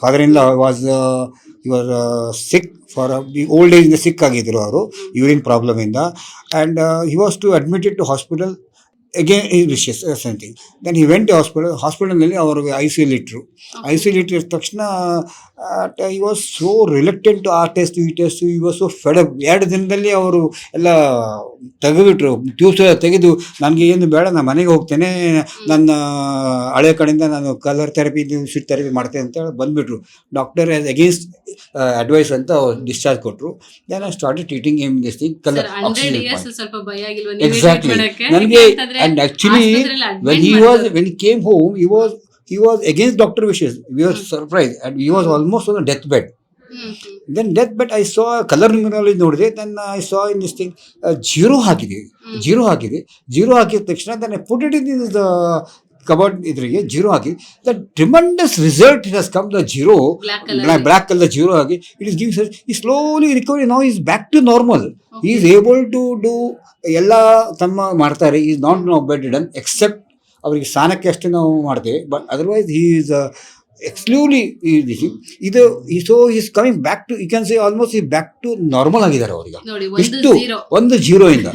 Father in law was sick for the old ಏಜ್ಗೆ sick ಆಗಿದ್ರು ಅವರು ಯೂರಿನ್ ಪ್ರಾಬ್ಲಮಿಂದ. And he was to admitted to hospital again he wishes something. Then he went ಹಾಸ್ಪಿಟಲ್ನಲ್ಲಿ ಅವ್ರಿಗೆ I C ಯುಲಿ ಇಟ್ಟಿದ ತಕ್ಷಣ ಈ ವಾಸ್ ಸೋ ರಿಲೆಕ್ಟೆಂಟ್ ಆ ಟೆಸ್ಟ್ ಈ ಟೆಸ್ಟ್. ಈ ವಾಸ್ ಸೋ ಫೆಡಪ್. 2 ದಿನದಲ್ಲಿ ಅವರು ಎಲ್ಲ ತೆಗೆದುಬಿಟ್ರು, ಟ್ಯೂಬ್ಸ್ ಎಲ್ಲ ತೆಗೆದು ನನಗೆ ಏನು ಬೇಡ, ನಾನು ಮನೆಗೆ ಹೋಗ್ತೇನೆ, ನನ್ನ ಹಳೆ ಕಡೆಯಿಂದ ನಾನು ಕಲರ್ ಥೆರಪಿ ಸ್ವಿಚ್ ಥೆರಪಿ ಮಾಡ್ತೇನೆ ಅಂತ ಹೇಳಿ ಬಂದುಬಿಟ್ರು. ಡಾಕ್ಟರ್ ಆಸ್ ಅಗೇನ್ಸ್ಟ್ ಅಡ್ವೈಸ್ ಅಂತ ಡಿಸ್ಚಾರ್ಜ್ ಕೊಟ್ಟರು. Then I started treating him this thing colour oxygen. ಸ್ವಲ್ಪ ಭಯ ಆಗಿಲ್ವಾ ನೀವು Exactly. treat ಮಾಡಕ್ಕೆ? ನನಗೆ ಯಾಕಂತಂದ್ರೆ and actually ಆಸ್ಪತ್ರೆಯಲ್ಲಿ when admit he came home, he was against Dr. Wishes. We were surprised and he was almost on a deathbed. Then deathbed I saw color numerology ನೋಡಿದೆ. Then I saw in this thing zero ಹಾಕಿದೆ. Zero ಹಾಕಿದ ತಕ್ಷಣ then I put it in this cupboard ಇದ್ರಿಗೆ zero ಹಾಕಿ. The tremendous result it has come. The zero black colour zero ಆಗಿ it is gives he slowly recovery. Now is back to normal. He is able to do ಎಲ್ಲ ತಮ್ಮ ಮಾಡ್ತಾರೆ. Is not no bed done except ಅವರಿಗೆ ಸ್ನಾನಕ್ಕೆ ಅಷ್ಟೇ ನಾವು ಮಾಡ್ತೇವೆ. But otherwise he is exclusively ಇದು so is coming back to you can say almost ಈ ಬ್ಯಾಕ್ ಟು ನಾರ್ಮಲ್ ಆಗಿದ್ದಾರೆ ಅವ್ರಿಗೆ. ನೋಡಿ, ಇಷ್ಟು zero. ಒಂದು ಜೀರೋ ಇಂದ